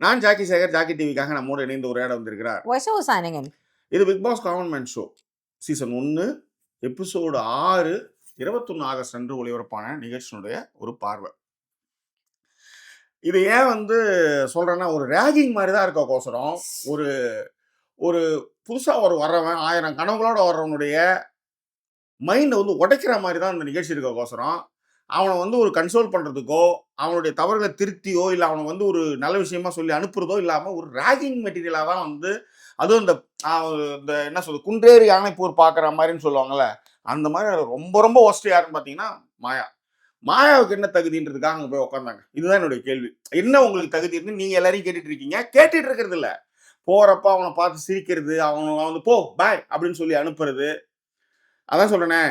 நான் Jackie Sekar, Jackie டிவிக்காக நம்மோடு இணைந்து உரையாட வந்திருக்கிறார். இது big boss common man show season 1 episode 6 21 August அன்று ஒளிபரப்பான நிகழ்ச்சியினுடைய ஒரு பார்வை. இது ஏன் சொல்றேன்னா, ஒரு ரேகிங் மாதிரி தான் இருக்கோசரம் ஒரு ஒரு புதுசா வர்றவன் 1000 கனவுகளோட வர்றவனுடைய மைண்டை உடைக்கிற மாதிரி தான் இந்த நிகழ்ச்சி இருக்கோசரம் அவனை ஒரு கன்சோல் பண்ணுறதுக்கோ அவனுடைய தவறுகளை திருத்தியோ இல்லை அவனை ஒரு நல்ல விஷயமா சொல்லி அனுப்புறதோ இல்லாமல் ஒரு ரேகிங் மெட்டீரியலாக தான் அதுவும் இந்த என்ன சொல்றது குன்றேறி யானைப்பூர் பார்க்குற மாதிரின்னு சொல்லுவாங்கள்ல, அந்த மாதிரி ரொம்ப ரொம்ப ஒஸ்ட் யாருன்னு பார்த்தீங்கன்னா மாயாவுக்கு என்ன தகுதின்றதுக்காக அங்கே போய் உட்காந்தாங்க. இதுதான் என்னுடைய கேள்வி. என்ன உங்களுக்கு தகுதி இருந்து நீங்கள் எல்லாரையும் கேட்டுட்டு இருக்கீங்க? கேட்டுட்டு இருக்கிறது இல்லை, போகிறப்ப அவனை பார்த்து சிரிக்கிறது, அவனை போ பாய் அப்படின்னு சொல்லி அனுப்புறது. அதான் சொல்றேனே,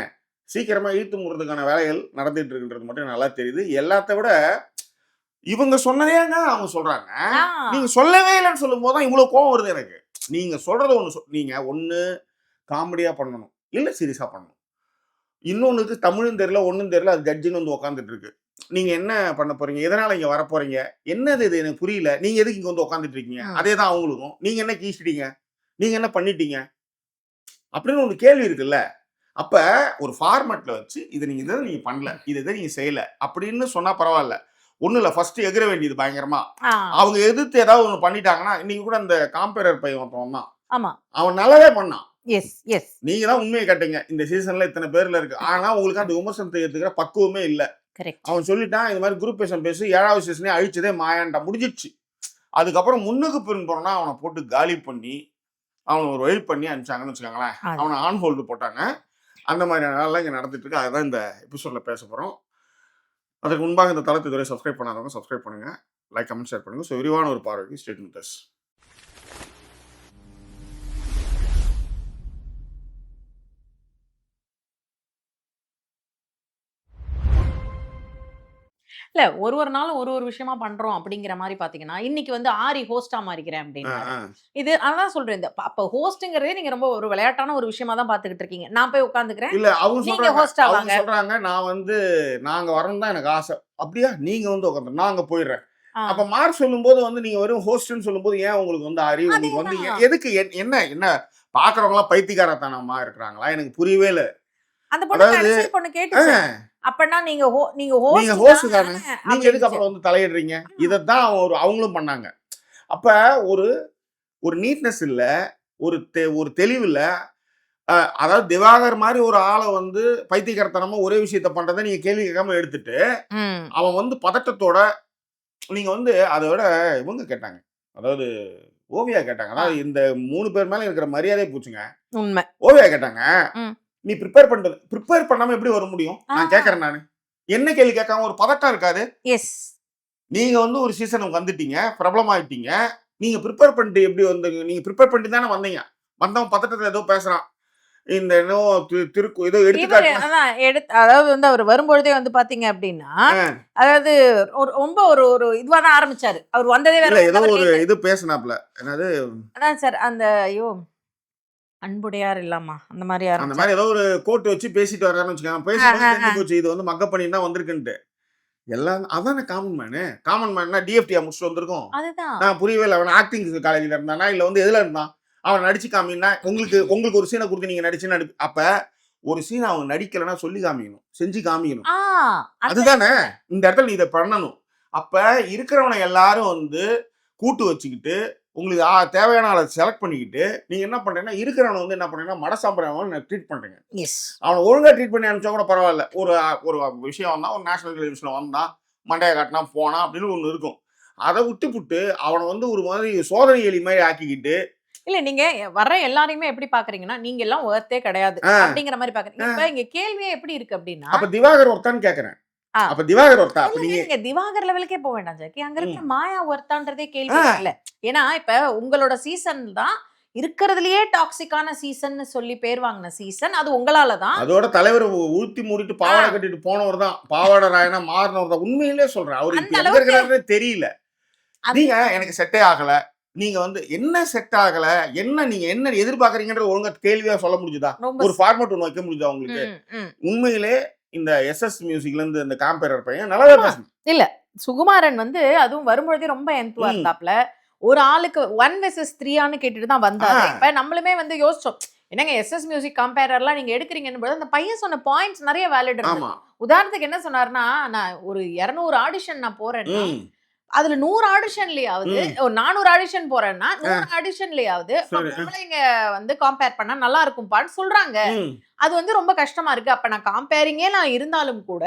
சீக்கிரமா இழுத்து முடுறதுக்கான வேலைகள் நடந்துட்டு இருக்குன்றது மட்டும் நல்லா தெரியுது. எல்லாத்த விட இவங்க சொன்னதேங்க அவங்க சொல்றாங்க, நீங்க சொல்லவே இல்லைன்னு சொல்லும் போதுதான் இவ்வளவு கோவம் வருது எனக்கு. நீங்க சொல்றது நீங்க ஒண்ணு காமெடியா பண்ணணும், இல்ல சீரியஸா பண்ணணும். இன்னொன்னுக்கு தமிழும் தெரியல ஒன்னும் தெரியல, அது ஜட்ஜின்னு உட்காந்துட்டு இருக்கு. நீங்க என்ன பண்ண போறீங்க? எதனால இங்க வர போறீங்க? என்னது இது எனக்கு புரியல. நீங்க எதுக்கு இங்க உட்காந்துட்டு இருக்கீங்க? அதே தான் அவங்களுக்கும். நீங்க என்ன கீழ்ச்சிட்டீங்க? நீங்க என்ன பண்ணிட்டீங்க அப்படின்னு ஒரு கேள்வி இருக்குல்ல. அப்ப ஒரு ஃபார்மேட்ல வச்சு இதை நீங்க பண்ணல, இதை நீங்க செய்யல அப்படின்னு சொன்னா பரவாயில்ல. ஒண்ணு இல்ல, ஃபர்ஸ்ட் எகிர வேண்டியது பயங்கரமா. அவங்க எதிர்த்து ஏதாவது ஒண்ணு பண்ணிட்டாங்கன்னா, இன்னைக்கு கூட அந்த காம்பேரர் பையன் ஒருத்தவன் தான், அவன் நல்லாவே பண்ணான். நீங்க தான் உண்மையை கேட்டீங்க, இந்த சீசன்ல இத்தனை பேர்ல இருக்கு. ஆனா உங்களுக்கு அந்த விமர்சனத்தை ஏத்துக்கிற பக்குவமே இல்ல. அவன் சொல்லிட்டான், இந்த மாதிரி குரூப் பேசி 7வது சீசனே அழிச்சதே மாயான்டா, முடிஞ்சிடுச்சு. அதுக்கப்புறம் முன்னுக்கு பின் போனா அவனை போட்டு காலி பண்ணி அவனை ஒரு வழி பண்ணி அனுப்பிச்சாங்கன்னு வச்சுக்காங்களேன். அவனை ஆன் ஹோல்டு போட்டாங்க. அந்த மாதிரியான வேலைலாம் இங்கே நடந்துட்டு இருக்கு. அதுதான் இந்த எபிசோட்ல பேச போகிறோம். அதுக்கு முன்பாக இந்த தளத்தை இதுவரை சப்ஸ்கிரைப் பண்ணாதவங்க சப்ஸ்கிரைப் பண்ணுங்க, லைக் கமெண்ட் ஷேர் பண்ணுங்க. ஸோ விரிவான ஒரு பார்வைக்கு ஸ்டேட் வித் அஸ். இல்ல ஒரு நாளும் ஒரு விஷயமா பண்றோம் அப்படிங்கிற மாதிரி பாத்தீங்கன்னா, இன்னைக்கு ஆரி ஹோஸ்டா மாறிக்கிறேன் அப்படின்னு. இது அதான் சொல்றேன், இந்த அப்ப ஹோஸ்ட்ங்கிறதே நீங்க ரொம்ப ஒரு விளையாட்டான ஒரு விஷயமா தான் பாத்துக்கிட்டு இருக்கீங்க. நான் போய் உட்கார்ந்துக்கிறேன், இல்ல அவங்க சொல்றாங்க நான் நாங்க வரணும் தான் எனக்கு ஆசை. அப்படியா? நீங்க உட்காந்து நான் அங்க போயிடுறேன். அப்ப மார்க் சொல்லும் போது நீங்க வெறும் ஹோஸ்ட்னு சொல்லும் போது ஏன் உங்களுக்கு அறிவு உங்களுக்கு எதுக்கு என்ன என்ன பாக்குறவங்க எல்லாம் பைத்தியக்காரத்தனமா இருக்கிறாங்களா? எனக்கு புரியவே இல்லை. அந்த பொண்ணு கேட்டுச்சு, அப்பனா நீங்க ஹோஸ்ட் தானே, நீங்க எதுக்கு அப்புறம் தலையிடுறீங்க? இதைத்தான் அவங்களும் பண்ணாங்க. அப்ப ஒரு நீட்னஸ் இல்ல, ஒரு தெளிவு இல்ல. அதாவது திவாகர் மாதிரி ஒரு ஆளை பைத்தியக்காரத்தனமா ஒரே விஷயத்த பண்றதை நீங்க கேள்வி கேட்காம எடுத்துட்டு அவன் பதட்டத்தோட நீங்க அதோட இவங்க கேட்டாங்க, அதாவது ஓவியா கேட்டாங்க. அதாவது இந்த 3 பேர் மேல இருக்கிற மரியாதை போச்சுங்க. உண்மை. ஓவியா கேட்டாங்க, நீ ப்ரிப்பேர் பண்ணாம எப்படி வர முடியும்? நான் கேக்குறேன், நானு என்ன கேள்வி கேட்காம ஒரு பதட்டம் இருக்காது? நீங்க ஒரு சீசனுக்கு வந்துட்டீங்க, பிரபலம் ஆயிட்டீங்க, நீங்க ப்ரிப்பேர் பண்ணிட்டு எப்படி நீங்க ப்ரிப்பேர் பண்ணிட்டு தானே வந்தீங்க. வந்தவன் பதட்டத்துல ஏதோ பேசுறான், இந்த ஏதோ அதாவது அவர் வரும்பொழுதே பாத்தீங்க அப்படின்னா, அதாவது ரொம்ப ஒரு இதுவா தான் ஆரம்பிச்சாரு. அவர் வந்ததே வேற ஏதோ ஒரு இது பேசினாப்ல, என்னது அதான் சார், அந்த ஐயோ அன்புடையார் இல்லாமா அந்த மாதிரி ஏதோ ஒரு கோட் வச்சு பேசிட்டு வர்றாருன்னு வச்சுக்கோங்க. பேசி போச்சு, இது மக்கப் பண்ணி தான் வந்திருக்குன்ட்டு எல்லாம். அதானே காமன் மேன்னா டிஎஃப்டியா முடிச்சுட்டு வந்திருக்கோம். நான் புரியவே இல்லை. அவன் ஆக்டிங் காலேஜ்ல இருந்தானா இல்ல எதுல இருந்தான்? அவன் நடிச்சு காமினா உங்களுக்கு ஒரு சீனை கொடுத்து நீங்க நடிச்சுன்னு அப்ப ஒரு சீன் அவங்க நடிக்கலன்னா சொல்லி காமிக்கணும், செஞ்சு காமிக்கணும். அதுதானே இந்த இடத்துல நீ இதை பண்ணணும். அப்ப இருக்கிறவனை எல்லாரும் கூட்டு வச்சுக்கிட்டு உங்களுக்கு தேவையான ஆளை செலக்ட் பண்ணிக்கிட்டு நீங்க என்ன பண்றீங்கன்னா, இருக்கிறவனை என்ன பண்றீங்கன்னா மடசாம்பரம் ட்ரீட் பண்றீங்க. அவனை ஒழுங்கா ட்ரீட் பண்ணி அனுப்பிச்சா கூட பரவாயில்ல. ஒரு விஷயம் வந்தா, ஒரு நேஷனல் டெலிவிஷன்ல வந்தான், மண்டையை காட்டினா போனா அப்படின்னு ஒண்ணு இருக்கும். அதை விட்டு அவனை ஒரு மாதிரி சோதனை எலி மாதிரி ஆக்கிக்கிட்டு. இல்ல நீங்க வர்ற எல்லாரையுமே எப்படி பாக்குறீங்கன்னா, நீங்க எல்லாம் ஒர்த்தே கிடையாது அப்படிங்கிற மாதிரி பாக்குறீங்க. இப்ப இங்க கேள்வியே எப்படி இருக்கு அப்படின்னா, அப்ப திவாகர் ஒருத்தான்னு கேக்குறேன். அப்ப திவாகர் ஒருத்தா? அப்ப நீங்க திவாகர் லெவலுக்கே போக வேண்டாம் ஜாக்கி, அங்க இருக்கிற மாயா ஒருத்தான்றதே கேள்வி இல்ல. ஏன்னா இப்ப உங்களோட சீசன் தான் இருக்கிறதுலயே டாக்ஸிக்கான சீசன் சொல்லி பேர் வாங்கின சீசன், அது உங்களாலதான். அதோட தலைவர் ஊத்தி மூடிட்டு பாவாடை கட்டிட்டு போனவர் தான், பாவாடை ராயனா மாறினவர் தான். உண்மையிலே சொல்றேன், அவரு எங்க இருக்கிறாருன்னு தெரியல. நீங்க எனக்கு செட்டே ஆகல, நீங்க என்ன செட் ஆகல, நீங்க என்ன எதிர்பார்க்கறீங்கன்ற ஒழுங்கா கேள்வியா சொல்ல முடிஞ்சுதா? ஒரு ஃபார்மேட் ஒண்ணு வைக்க முடியுதா உங்களுக்கு? உண்மையிலே இந்த எஸ்எஸ் மியூசிக்ல இருந்து இந்த காம்பேரர் பையன் நல்லாவே பேசணும். இல்ல சுகுமாரன் அதுவும் வரும்பொழுதே ரொம்ப என்துவா இருந்தாப்ல. ஒரு ஆளுக்கு 1 vs 3 கேட்டுட்டு தான் வந்தாரு. இப்ப நம்மளுமே வந்து யோசிச்சோம், என்னங்க எஸ்எஸ் மியூசிக் கம்பேரர்லாம் நீங்க எடுக்கிறீங்கன்னு போது அந்த பையன் சொன்ன பாயிண்ட்ஸ் நிறைய வேலிட் இருந்தது. ஆமா உதாரணத்துக்கு என்ன சொன்னாருன்னா, நான் ஒரு 200 ஆடிஷன் நான் போறேன்னா ம் அதுல 100 ஆடிஷன்லயாவது ம் ஒரு 400 ஆடிஷன் போறேன்னா ஆ, 100 ஆடிஷன்லயாவது சரி பொம்பளைங்க வந்து கம்பேர் பண்ணா நல்லா இருக்கும்பான்னு சொல்றாங்க. ம் அது வந்து ரொம்ப கஷ்டமா இருக்கு. அப்ப நான் கம்பேரிங்கே நான் இருந்தாலும் கூட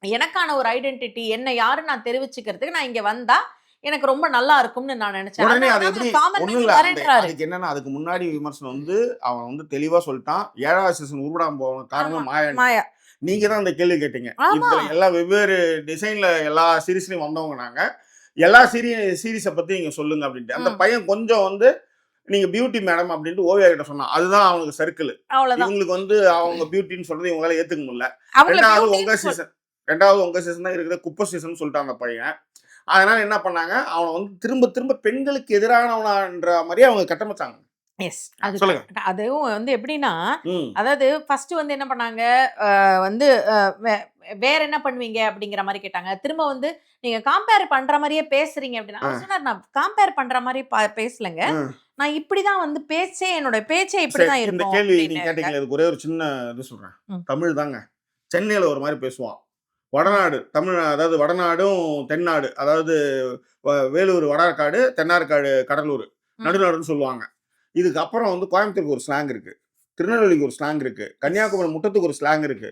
எனக்கான ஒரு ஐடென்டிட்டி என்ன யாருன்னு நான் தெரிவிச்சுக்கிறதுக்கு நான் இங்க வந்தா எனக்கு ரொம்ப நல்லா இருக்கும்னு நான் நினைச்சேன். உடனே அது அதனால எப்படி தான் காமன் ஒண்ணும் மேன் இல்ல வரேன்றாரு. அதுக்கு என்னன்னா அதுக்கு முன்னாடி விமர்சனம் வந்து அவன் வந்து தெளிவா சொல்லிட்டான் 7வது சீசன் உருப்படாம போன ஆமா, காரணம் மாயா. மாயா. நீங்க தான் அந்த கேள்வி கேட்டீங்க. ஆமா. இதுல எல்லா வெவ்வேறு டிசைன்ல எல்லா சீரிஸ்லயும் வந்தவங்க நாங்க. எல்லா சீரிஸை பத்தி நீங்க சொல்லுங்க அப்படின்ட்டு அந்த ம். பையன் கொஞ்சம் வந்து நீங்க பியூட்டி மேடம் அப்படின்ட்டு ஓவியா கிட்ட சொன்னான். அதுதான் அவனுக்கு சர்க்கிள். அவ்வளவுதான். இவங்களுக்கு வந்து அவங்க பியூட்டின்னு சொல்றது இவங்களால ஏத்துக்க முடியல. அவங்கள ரெண்டாவது உங்க பியூட்டின்னு சீசன் ரெண்டாவது உங்க சீசன் தான் இருக்குது குப்பை சீசன் சொல்லிட்டான் அந்த பையன். அதனால என்ன பண்ணாங்க அவனை வந்து திரும்ப திரும்ப பெண்களுக்கு எதிரானவனான்ற மாதிரியே அவங்க கட்டமைச்சாங்க. எஸ். அது சொல்லுங்க. அதுவும் வந்து எப்படின்னா, ம் அதாவது ஃபர்ஸ்ட் வந்து என்ன பண்ணாங்க, வந்து வேற என்ன பண்ணுவீங்க அப்படிங்கிற மாரி கேட்டாங்க. திரும்ப வந்து நீங்க கம்பேர் பண்ற மாரியே பேசுறீங்க அப்படின்னா, ஆ, அவர் சொன்னாரு நான் கம்பேர் பண்ற மாரி பேசலங்க. ஆ. நான் இப்படிதான் வந்து என்னோட பேச்சே சரி இப்படிதான் இந்த இருக்கும் கேள்வி நீங்க அப்படின்னு. கேட்டீங்களே அதுக்கு ஒரே ஒரு சின்ன இது சொல்றேன். ம். தமிழ் தாங்க. சென்னையில ஒரு மாதிரி பேசுவான். வடநாடு தமிழ் அதாவது வடநாடும் தென்னாடு அதாவது வேலூர் வடார்காடு தென்னார்காடு கடலூர் ம். நடுநாடுன்னு சொல்லுவாங்க. இதுக்கு அப்புறம் வந்து கோயம்புத்தூருக்கு ஒரு ஸ்லாங் இருக்கு, திருநெல்வேலிக்கு ஒரு ஸ்லாங் இருக்கு, கன்னியாகுமரி முட்டத்துக்கு ஒரு ஸ்லாங் இருக்கு,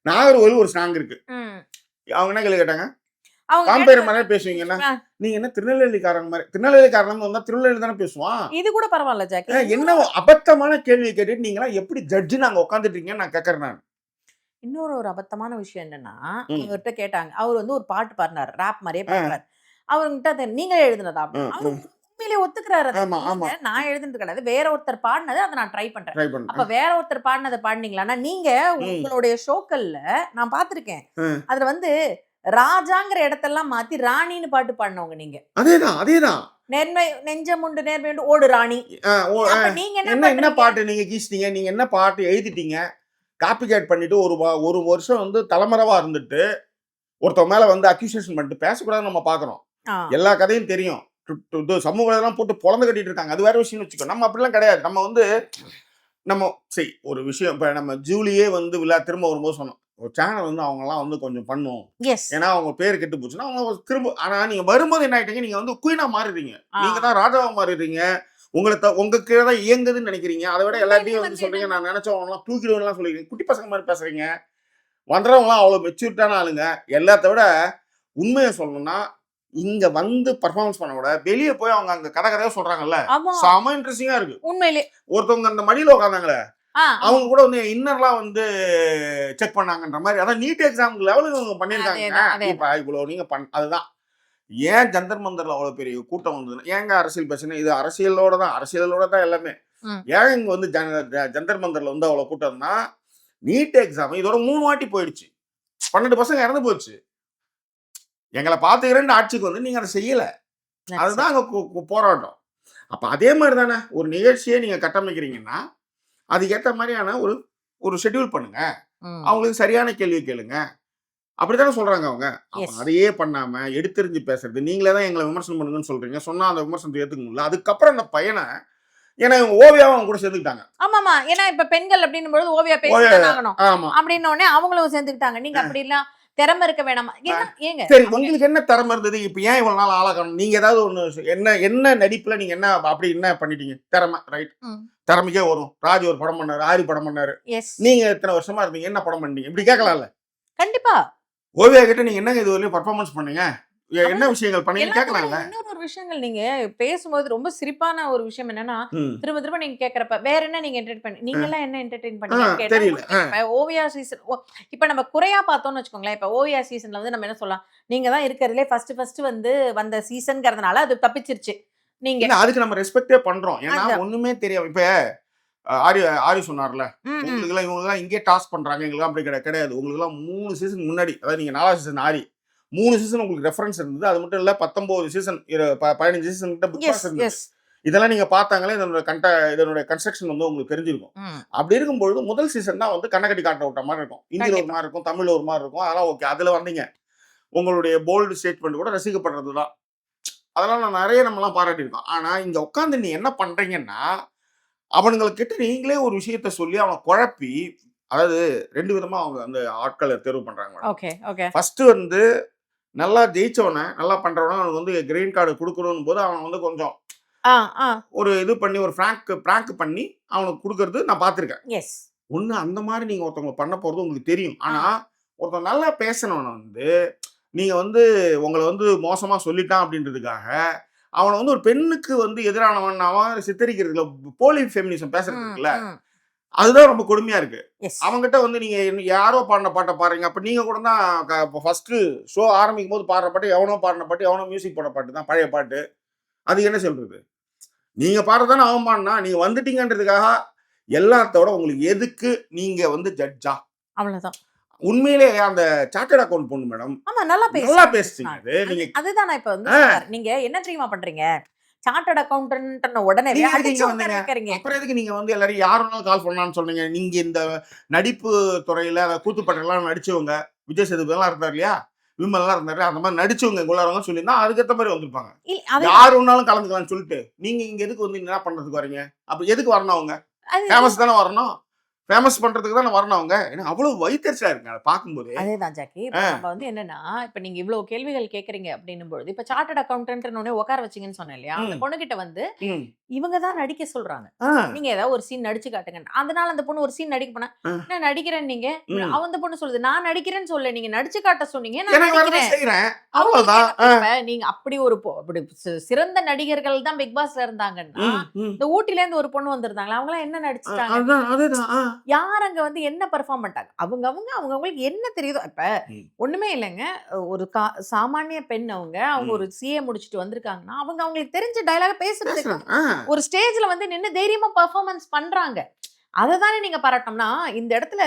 நாகர்கோவில் ஒரு ஸ்லாங் இருக்கு. ம். அவங்க என்ன கேள்வி கேட்டாங்க, அவங்க காம்பேர் கேட்டது மாதிரியே பேசுவீங்கன்னா ஆ, நீங்க என்ன திருநெல்வேலிக்காரங்க மாதிரி திருநெல்வேலிக்காரன் வந்தா திருநெல்வேலி தானே பேசுவான். இது கூட பரவாயில்ல ஜாக்கி. என்ன அபத்தமான கேள்வி கேட்டுட்டு நீங்களா எப்படி ஜட்ஜு நாங்க உட்காந்துட்டு இருக்கீங்கன்னு நான் கேட்கறேன் நான். இன்னொரு ஒரு அபத்தமான விஷயம் என்னன்னா, ம். அவர்கிட்ட கேட்டாங்க. அவர் வந்து ஒரு பாட்டு பாடுனாரு. ராப் மாரியே ஆ, பாடுறாரு. அவர்கிட்ட அது நீங்களே எழுதுனதா ஆ, அப்படின்னு. ஆ. அவரு உண்மையிலேயே ஒத்துக்கிறாரு அத. ஆமா ஆமா இல்லங்க நான் எழுதுனது கிடையாது. வேற ஒருத்தர் பாடுனது அத நான் ட்ரை பண்றேன். ட்ரை அப்ப பண்ணேன். வேற ஒருத்தர் பாடுனத பாடுனீங்களான்னா, நீங்க ம் உங்களுடைய ஷோக்கள்ல நான் பார்த்திருக்கேன். ம். அதுல வந்து ராஜாங்கிற இடத்தெல்லாம் மாத்தி ராணின்னு பாட்டு பாடுனவங்க நீங்க. அதேதான் அதேதான். நேர்மை நெஞ்சமுண்டு நேர்மையுண்டு ஓடு ராணி. அப்ப நீங்க என்ன என்ன பண்றீங்க? பாட்டு நீங்க கீச்சிட்டீங்க, நீங்க என்ன பாட்டு எழுதிட்டீங்க, காப்பி கேட் பண்ணிட்டு ஒரு வருஷம் வந்து தலைமறைவா இருந்துட்டு ஒருத்தவங்க மேல வந்து அக்யூசேஷன் பண்ணிட்டு பேசக்கூடாதுன்னு நம்ம பாக்குறோம். ஆ. எல்லா கதையும் தெரியும். இது சமூக வலைதளம் போட்டு பொழந்து கட்டிட்டு இருக்காங்க. அது வேற விஷயம்னு வச்சுக்கோ. நம்ம அப்படிலாம் கிடையாது. நம்ம வந்து நம்ம சரி ஒரு விஷயம் இப்ப நம்ம ஜூலியே வந்து திரும்ப வரும்போது சொன்னோம். ஒரு சேனல் வந்து அவங்கலாம் வந்து கொஞ்சம் பண்ணும். எஸ். ஏன்னா அவங்க பேர் கெட்டு போச்சுன்னா அவங்க திரும்ப ஆனா நீங்க வரும்போது என்ன ஆயிட்டீங்க, நீங்க வந்து குயினா மாறிடுறீங்க. ஆ. நீங்க தான் ராஜாவா மாறிடுறீங்க. உங்க கீழ தான் இயங்குதுன்னு நினைக்கிறீங்க. அதை விட உண்மையிலேயே எல்லாத்தையும் வந்து வந்து சொல்றீங்க. என்னன்னா நான் நினைச்சவங்கலாம் தூக்கிடுவேன்லாம் சொல்லிக்கிறீங்க. குட்டி பசங்க மாதிரி பேசுறீங்க. வந்தவங்கலாம் அவ்வளவு மெச்சூரிட்டான ஆளுங்க. எல்லாத்த விட உண்மையை சொல்லணும்னா இங்க வந்து பெர்ஃபார்மன்ஸ் பண்ண விட வெளிய போய் அவங்க அங்க கதை கதையா சொல்றாங்கல்ல, ஆமா. செம இன்ட்ரெஸ்டிங்கா இருக்கு. உண்மையிலேயே. ஒருத்தவங்க அந்த மடியில உட்கார்ந்தாங்களே, ஆ. அவங்க கூட வந்து இன்னர்லாம் வந்து செக் பண்ணாங்கன்ற மாதிரி. அதான் நீட் எக்ஸாம் லெவலுக்கு அவங்க பண்ணியிருக்காங்க. அதேதான், அதேதான். இப்ப இவ்வளவு நீங்க அதுதான். ஏன் ஜந்தர் மந்தர்ல அவ்வளவு பெரிய கூட்டம் வந்ததுன்னா, ஏங்க அரசியல் பிரச்சனை இது அரசியலோட தான் எல்லாமே. ம். ஏன் இங்க வந்து ஜந்தர் மந்தர்ல வந்து அவ்வளவு கூட்டம்னா, நீட் எக்ஸாம் இதோட 3 வாட்டி போயிடுச்சு. 12 பசங்க இறந்து போச்சு. எங்களை பார்த்துக்கிறேன்னு ஆட்சிக்கு வந்து நீங்க அதை செய்யல. That's it. அதுதான் அங்க போராட்டம். அப்ப அதே மாதிரி தானே ஒரு நிகழ்ச்சியை நீங்க கட்டமைக்கிறீங்கன்னா, அதுக்கேற்ற மாதிரியான ஒரு ஷெட்யூல் பண்ணுங்க. ம். அவங்களுக்கு சரியான கேள்வி கேளுங்க. அப்படித்தானே சொல்றாங்க அவங்க. அப்ப எஸ். அதையே பண்ணாம எடுத்தெறிஞ்சு பேசுறது. நீங்களே தான் எங்களை விமர்சனம் பண்ணுங்கன்னு சொல்றீங்க. சொன்னா அந்த விமர்சனத்தை ஏத்துக்க முடியல. அதுக்கப்புறம் அந்த பையனை ஏன்னா இவங்க ஓவியாவும் அவங்க கூட சேர்ந்துக்கிட்டாங்க. ஆமாமா. ஏன்னா இப்ப பெண்கள் அப்படின்னும்போது ஓவியா ஓவியா பேசிதான் ஆகணும். ஆமா. அப்படின்ன உடனே அவங்களும் சேர்ந்துக்கிட்டாங்க. நீங்க அப்படி எல்லாம் திறமை இருக்க வேணாமா? என்ன ஏங்க? சரி உங்களுக்கு என்ன திறமை இருந்தது? இப்ப ஏன் இவ்வளவு நாள் ஆளாக்கணும்? நீங்க ஏதாவது ஒண்ணு என்ன நடிப்புல நீங்க என்ன அப்படி என்ன பண்ணிட்டீங்க? திறமை ரைட். ம். திறமைக்கே வரும். ராஜ் ஒரு படம் பண்ணாரு, ஆரி படம் பண்ணாரு. எஸ். நீங்க எத்தனை வருஷமா இருந்தீங்க? என்ன படம் பண்ணீங்க? இப்படி கேட்கலாம்ல. கண்டிப்பா. ஓவியா கிட்ட நீங்க என்னங்க இது வரையும் பெர்ஃபார்மன்ஸ் பண்ணீங்க? என்ன விஷயங்கள் பண்ணீங்கன்னு எல்லாத்த விட கேட்கலாம்ல. இன்னொரு ஒரு விஷயங்கள் நீங்க பேசும்போது ரொம்ப சிரிப்பான ஒரு விஷயம் என்னன்னா, ம். திரும்ப திரும்ப நீங்க கேக்குறப்ப வேற என்ன நீங்க என்டர்டெயின் நீங்க எல்லாம் என்ன என்டர்டெயின் ஆ, பண்ணீங்கன்னு கேட்டா தெரியல. இப்ப ஓவியா சீசன் இப்ப நம்ம குறையா பார்த்தோம்னு வச்சுக்கோங்களேன். இப்ப ஓவியா சீசன்ல வந்து நம்ம என்ன சொல்லலாம்? நீங்க தான் இருக்கிறதுலே ஃபர்ஸ்ட் வந்து வந்த சீசன்ங்கிறதுனால அது தப்பிச்சிருச்சு. நீங்க இல்ல அதுக்கு நம்ம ரெஸ்பெக்டே பண்றோம். ஏன்னா அதான். ஒண்ணுமே தெரியாது. இப்ப ஆரி சொன்னார்ல, ம், ம். இவங்களுக்கெல்லாம் இங்கே டாஸ்க் பண்றாங்க. எங்களுக்கெல்லாம் அப்படி கிடையாது. உங்களுக்கெல்லாம் 3 சீசன் முன்னாடி அதாவது நீங்க 4வது சீசன் ஆரி 3 சீசன் உங்களுக்கு ரெஃபரன்ஸ் இருந்தது. அது மட்டும் இல்ல 19 சீசன் 15 சீசன் கிட்ட புக் எஸ், பாஸ் இருந்தது. எஸ். இதெல்லாம் நீங்க பார்த்தாங்களே இதனுடைய கன்ஸ்ட்ரக்ஷன் வந்து உங்களுக்கு தெரிஞ்சிருக்கும். ம். அப்படி இருக்கும்பொழுது முதல் சீசன் தான் வந்து கண்ணக்கட்டி காட்ட விட்ட மாதிரி இருக்கும். ஹிந்தில ஒரு கண்டிப்பா. மாதிரி இருக்கும், தமிழ்ல ஒரு மாதிரி இருக்கும். அதெல்லாம் ஓகே. அதுல வந்தீங்க. உங்களுடைய போல்டு ஸ்டேட்மெண்ட் கூட ரசிக்கப்படுறது தான். அதெல்லாம் நான் நிறைய நம்மலாம் பாராட்டியிருக்கோம். ஆனா இங்க உட்காந்து நீ என்ன பண்றீங்கன்னா, அவனுங்கள்கிட்ட நீங்களே ஒரு விஷயத்த சொல்லி அவன குழப்பி, அதாவது 2 விதமா அவங்க அந்த ஆட்கள தேர்வு பண்றாங்க மேடம். Okay, okay. ஃபர்ஸ்ட்டு வந்து நல்லா ஜெயிச்சவன, நல்லா பண்றவன அவனுக்கு வந்து கிரீன் கார்டு குடுக்கணும்னு போது அவன் வந்து கொஞ்சம் ஆ, ஆ. ஒரு இது பண்ணி ஒரு பிராங்க் பண்ணி அவனுக்கு குடுக்கறது நான் பார்த்துருக்கேன். எஸ். ஒண்ணு அந்த மாரி நீங்க ஒருத்தவங்கள பண்ண போறது உங்களுக்கு தெரியும். ஆ. ஆனா, ஒருத்தன் நல்லா பேசினவன வந்து, நீங்க வந்து உங்கள வந்து மோசமா சொல்லிட்டான் அப்படின்றதுக்காக, அவன வந்து ஒரு பெண்ணுக்கு வந்து எதிரானவன் அவன் சித்தரிக்கிறதுல போலி ஃபெமினிசம் பேசுறது ம், இருக்குல்ல, ம். அதுதான் ரொம்ப கொடுமையா இருக்கு. எஸ். அவன்கிட்ட வந்து நீங்க யாரோ பாடுன பாட்ட பாடுறீங்க. அப்ப நீங்க கூட தான் ஃபர்ஸ்ட்டு ஷோ ஆரம்பிக்கும்போது பாடுற பாட்டு, எவனோ பாடுன பாட்டு, எவனோ மியூசிக் போட்ட பாட்டு தான் பழைய பாட்டு. அது என்ன சொல்றது? நீங்க பாடுறது தானே அவன் பாடுனான். நீங்க வந்துட்டீங்கன்றதுக்காக எல்லாத்தோட உங்களுக்கு எதுக்கு நீங்க வந்து ஜட்ஜா? அவ்வளவுதான். உண்மையிலே அந்த சார்ட்டர்ட் அக்கவுண்ட் பொண்ணு மேடம். ஆமா, நல்லா நல்லா பேசுனாங்க. பேசுறீங்க அது. நீங்க அதுதான் நான் இப்ப வந்து ஆ. சொல்றேன். நீங்க என்ன தெரியுமா பண்றீங்க? சார்ட்டர்ட் அக்கவுண்டன்ட்ன உடனே நீங்க எதுக்கு அடிச்சு இங்க உட்கார வந்தீங்க? வைக்கிறீங்க. அப்புறம் எதுக்கு நீங்க வந்து எல்லாரும் யார் வேணாலும் கால் பண்ணலாம்னு சொன்னீங்க? நீங்க இந்த நடிப்பு துறையில கூத்துப்பட்டெல்லாம் நடிச்சவங்க, விஜய் சேதுபதிலாம் இருந்தார் இல்லையா? விமல்லாம் இருந்தாரு. அந்த மாரி நடிச்சவங்க இங்க உள்ளவங்கன்னு சொல்லியிருந்தா, அதுக்கேத்த மாரி வந்திருப்பாங்க. அது யார் வேணாலும் கலந்துக்கலாம்னு சொல்லிட்டு, நீங்க இங்க எதுக்கு வந்து என்ன பண்றதுக்கு வரீங்க? அப்ப எதுக்கு வரணும் அவங்க? அது ஃபேமஸ் தானே வரணும். ஃபேமஸ் பண்றதுக்கு தானே வரணும் அவங்க. ஏன்னா அவ்வளவு வயித்தெரிச்சலா இருக்குங்க அத பார்க்கும்போதே. அதேதான் ஜாக்கி. இப்ப ஆ. நம்ம வந்து என்னன்னா, இப்ப நீங்க இவ்ளோ கேள்விகள் கேட்கறீங்க அப்படின்னும் பொழுது, இப்ப சார்ட்டர்ட் அக்கவுண்டன்ட்ன்னு உடனே உட்கார வச்சீங்கன்னு சொன்னேன் இல்லையா? அந்த ம். பொண்ணுகிட்ட வந்து ம். இவங்க தான் நடிக்க சொல்றாங்க. ஆ. நீங்க ஏதாவது ஒரு சீன் நடிச்சு காட்டுங்க. அதனால அந்த பொண்ணு ஒரு சீன் நடிக்க போனா, ஆ. என்ன நடிக்கிறேன் நீங்க? ம். அந்த பொண்ணு சொல்லுது, நான் நடிக்கிறேன்னு சொல்லல. நீங்க நடிச்சு காட்ட சொன்னீங்க. நான் எனக்கு வரத நடிக்கிறேன். செய்றேன். அவங்களுக்கு அவ்வளவுதான். என்ன இப்ப நீங்க அப்படி ஒரு அப்படி சிறந்த நடிகர்கள் தான் பிக் பாஸ்ல இருந்தாங்கன்னா, ம். ம். இந்த ஊட்டில இருந்து ஒரு பொண்ணு வந்திருந்தாங்களா? அவங்கலாம் என்ன நடிச்சுட்டாங்க? அதுதான் அதேதான். யார் அங்க வந்து என்ன பெர்ஃபார்ம் பண்ணிட்டாங்க? அவங்கவங்களுக்கு என்ன தெரியுதோ இப்ப ம். ஒண்ணுமே இல்லங்க. ஒரு சாமானிய பெண் அவங்க. அவங்க ம். ஒரு சிஏ முடிச்சுட்டு வந்திருக்காங்கன்னா, அவங்களுக்கு தெரிஞ்ச டயலாக பேசுறதுக்கு பேசுறாங்க. ஆ. ஒரு ஸ்டேஜ்ல வந்து நின்னு தைரியமா பெர்ஃபார்மன்ஸ் பண்றாங்க. அததானே நீங்க பாராட்டணும்னா, இந்த இடத்துல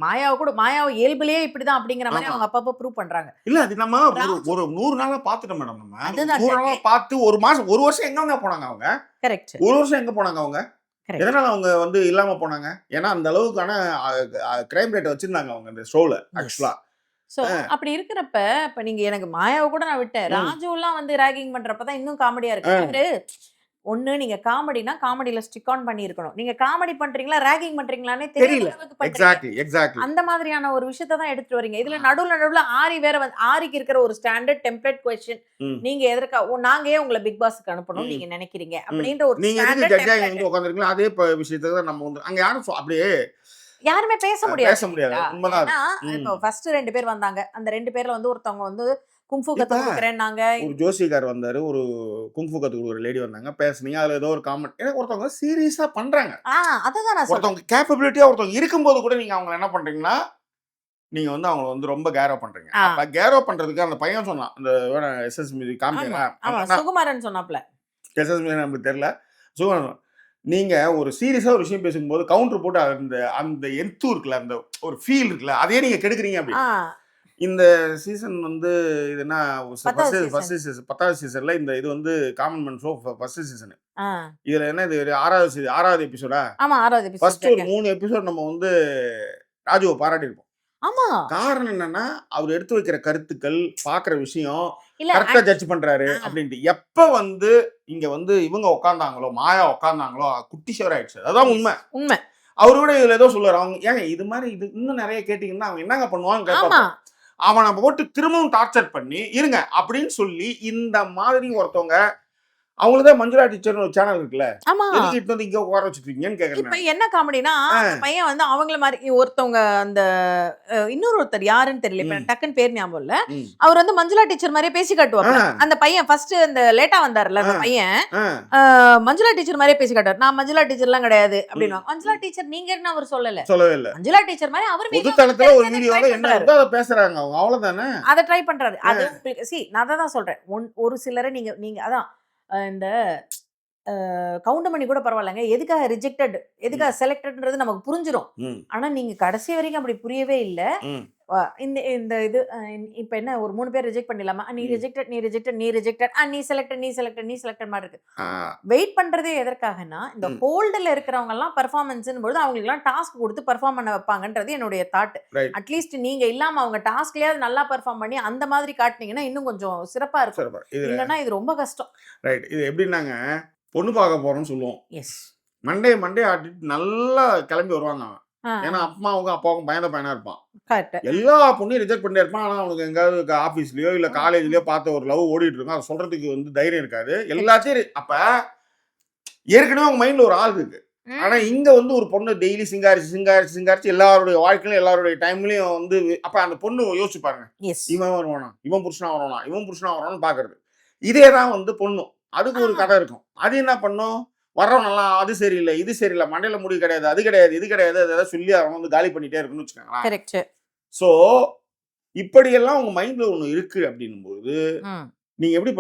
மாயாவ இயல்புலயே இப்படிதான் அப்படிங்கிற மாரி ஆமா. அவங்க அப்பப்ப ப்ரூவ் பண்றாங்க. இல்ல அது நம்ம ஒரு ராஜு ஒரு 100 நாளா பார்த்துட்டோம் மேடம் நம்ம. அதுதான் 100 நாளா ஜாக்கி. பார்த்து 1 மாசம் 1 வருஷம் எங்கங்க போனாங்க அவங்க? கரெக்ட். 1 வருஷம் எங்க போனாங்க அவங்க? கரெக்ட். எதனால அவங்க வந்து இல்லாம போனாங்க? ஏன்னா அந்த அளவுக்கான கிரைம் ரேட் வச்சிருந்தாங்க அவங்க அந்த ஷோல ஆக்சுவலா. சோ அப்படி இருக்கிறப்ப, இப்ப நீங்க எனக்கு மாயாவ கூட நான் விட்டேன். ம். ராஜுலாம் வந்து ராகிங் பண்றப்ப தான் இன்னும் காமெடியா ஆ. இருக்கு. இவரு ஒண்ணு நீங்க காமெடினா காமெடில ஸ்டிக் ஆன் பண்ணியிருக்கணும். நீங்க காமெடி பண்றீங்களா, ராகிங் பண்றீங்களான்னே தெரியாத தெரியல. அளவுக்கு பண்றீங்க. எக்ஸாக்ட்லி. அந்த மாதிரியான ஒரு விஷயத்த தான் எடுத்துட்டு வரீங்க. இதுல நடுவுல ஆரி வேற வந்து ஆரிக்கு இருக்கிற ஒரு ஸ்டாண்டர்ட் டெம்ப்ளேட் கொஸ்டின். ம். நீங்க நாங்க ஏன் உங்கள பிக் பாஸ்க்கு அனுப்பணும்னு ம். நீங்க நினைக்கிறீங்க? ம். அப்படின்ற ஒரு நீங்க எதுக்கு ஸ்டாண்டர்ட் ஜட்ஜா இங்க டெம்ப்ளேட். வந்து உட்கார்ந்திருக்கீங்களோ அதே விஷயத்துக்கு தான் நம்ம வந்து அங்க யாரும் அப்படியே யாருமே பேச முடியாது. பேச முடியாது. இல்லைங்களா? உண்மைதான் அது. ஏன்னா, ம். இப்போ ஃபர்ஸ்ட் 2 பேர் வந்தாங்க. அந்த 2 பேர்ல வந்து ஒருத்தவங்க வந்து குங்ஃபூ இப்ப கத்து குடுக்குறேன்னாங்க. ஒரு ஜோசியக்கார் வந்தாரு. ஒரு குங்ஃபூ கத்து குடுக்குற லேடி வந்தாங்க. பேசுனீங்க. அதுல ஏதோ ஒரு காமெண்ட் ஏன்னா ஒருத்தவங்க சீரியஸா பண்றாங்க. அததான் நான் சொல்றேன். ஒருத்தவங்க கேப்பபிலிட்டியா ஒருத்தவங்க இருக்கும்போது கூட நீங்க அவங்கள என்ன பண்றீங்கன்னா, நீங்க வந்து அவங்கள வந்து ரொம்ப கேரோ பண்றீங்க. ஆ. அப்ப கேரோ பண்றதுக்கு அந்த பையன் சொன்னான். அந்த எஸ்எஸ் மியூசிக் ஆமா, காமிக்கிறேன். ஆமா. சுகுமாரன் சொன்னாப்ல. எஸ்எஸ் மியூசிக் நமக்கு தெரியல. சுகுமாரன் நீங்க ஒரு சீரியஸா ஒரு விஷயம் பேசும்போது கவுண்டர் போட்டு அந்த அந்த என்து இருக்குல்ல, அந்த ஒரு ஃபீல் இருக்குல்ல, அதையே நீங்க கெடுக்குறீங்க அப்படி. ஆ. இந்த சீசன் வந்து இது என்ன 10வது ஃபர்ஸ்ட் சீசன். சீசன் 10வது சீசன்ல இது வந்து common man show first season. ஆ. இதுல என்ன இது 6வது எபிசோடா? ஆமா 6வது ஃபர்ஸ்ட் ஒரு எபிசோட். 3 எபிசோட் நம்ம வந்து ராஜுவ பாராட்டியிருப்போம். ஆமா. காரணம் என்னன்னா, அவர் எடுத்து வைக்கிற கருத்துக்கள், பார்க்குற விஷயம், இல்ல கரெக்ட்டா ஜட்ஜ் பண்றாரு ஆ. அப்படின்ட்டு. எப்ப வந்து இங்க வந்து இவங்க உட்கார்ந்தாங்களோ, மாயா உட்கார்ந்தாங்களோ, குட்டி சுவர் ஆயிடுச்சு. அதான் உண்மை. உண்மை. அவரு கூட இதுல ஏதோ சொல்லுவாரு. அவங்க ஏங்க இது மாரி இது இன்னும் நெறைய கேட்டீங்கன்னா, அவங்க என்னங்க பண்ணுவாங்கன்னு ஆமா. கேட்பாங்க. அவன போட்டு திரும்பவும் டார்ச்சர் பண்ணி, இருங்க அப்படின்னு சொல்லி இந்த மாதிரி ஒருத்தவங்க அவங்களுக்கு தான் மஞ்சுளா டீச்சர்னு ஒரு சேனல் இருக்குல்ல. ஆமா. எதுக்கு இட்டுட்டு வந்து இங்க உட்கார வச்சுட்டீங்கன்னு கேட்கிறேன் இப்ப நானு. என்ன காமெடினா, அந்த பையன் வந்து அவங்கள மாரி ஒருத்தவங்க அந்த ஒருத்தர் யாருன்னு தெரியல. இப்ப ம். டக்குன்னு பேர் ஞாபகம் இல்ல. ம். அவர் வந்து மஞ்சுளா டீச்சர் மாரியே பேசி காட்டுவாப்ல. ஆ. அந்த பையன் ஃபர்ஸ்ட் அந்த லேட்டா வந்தாருல்ல அந்த ஆ. பையன். ஆ. மஞ்சுளா டீச்சர் மாதிரியே பேசி காட்டுவார். நான் மஞ்சுளா டீச்சர்லாம் கிடையாது ம். அப்படின்னுவாங்க. மஞ்சுளா டீச்சர் நீங்கன்னு அவர் சொல்லல. சொல்லவே இல்ல. மஞ்சுளா டீச்சர் மாதிரி அவர் பொதுத்தளத்துல ஒரு வீடியோல என்ன இருக்கோ அத பேசுறாங்க அவங்க. அவ்வளவுதானே. அத ட்ரை பண்றாரு. அது உங்களுக்கு நான் தான் சொல்றேன். ஒரு சிலரை நீங்க நீங்க அதான் இந்த கவுண்டமணி கூட பரவாயில்லங்க. எதுக்காக ரிஜெக்டட், எதுக்காக செலக்டட்ன்றது நமக்கு புரிஞ்சிரும். ம். ஆனா நீங்க கடைசி வரைக்கும் அப்படி புரியவே இல்ல. ம். இந்த இந்த இது இப்ப என்ன ஒரு 3 பேர் ரிஜெக்ட் பண்ணிடலாமா? நீ ரிஜெக்டட், நீ ரிஜெக்டட், நீ ரிஜெக்டட், நீ செலக்டட், நீ செலக்டட், நீ செலக்டட் மாதிரி இருக்கு. வெயிட் பண்றதே எதற்காகனா, இந்த ஹோல்டுல இருக்கிறவங்க எல்லாம் பெர்ஃபார்மன்ஸ்னு பொழுது அவங்களுக்கு எல்லாம் டாஸ்க் கொடுத்து பெர்ஃபார்ம் பண்ண வைப்பாங்கன்றது என்னுடைய தாட். அட்லீஸ்ட் நீங்க இல்லாம அவங்க டாஸ்க்லயாவது நல்லா பெர்ஃபார்ம் பண்ணி அந்த மாதிரி காட்டினீங்கன்னா இன்னும் கொஞ்சம் சிறப்பா இருக்கும். இல்லைன்னா இது ரொம்ப கஷ்டம். ரைட். இது எப்படின்னாங்க, பொண்ணு பார்க்க போறோம்னு சொல்லுவோம். எஸ். மண்டே ஆட்டிட்டு நல்லா கிளம்பி வருவாங்க. ஏன்னா அம்மாவுக்கும் அப்பாவுக்கும் பயந்த பையனா இருப்பான். எல்லா பொண்ணையும் ரிஜெக்ட் பண்ணிட்டே இருப்பான். ஆனா அவனுக்கு எங்காவது ஆபீஸ்லயோ இல்ல காலேஜ்லயோ பார்த்த ஒரு லவ் ஓடிட்டு இருக்கும். அதை சொல்றதுக்கு வந்து தைரியம் இருக்காது. எல்லாத்தையும் அப்ப ஏற்கனவே அவங்க மைண்ட்ல ஒரு ஆள் இருக்கு. ஆனா இங்க வந்து ஒரு பொண்ணு டெய்லி சிங்காரிச்சு எல்லாருடைய வாழ்க்கையிலும் எல்லாருடைய டைம்லயும் வந்து அப்ப அந்த பொண்ணு யோசிச்சு பாருங்க, இவன் வருவானா, இவன் புருஷனா வருவானான்னு பாக்குறது. இதேதான் வந்து பொண்ணும். அதுக்கு ஒரு கதை இருக்கும். அது என்ன பண்ணும், வர்றோம் நல்லா, அது சரியில்லை, இது சரியில்லை, மண்டையில முடி கிடையாது, அது கிடையாது, இது கிடையாது, அதை சொல்லி அவன் வந்து காலி பண்ணிட்டே இருக்குன்னு வச்சுக்கோங்களேன். ஸோ இப்படியெல்லாம் உங்க மைண்ட்ல ஒண்ணு இருக்கு அப்படின்னும் போது நீங்க எப்படி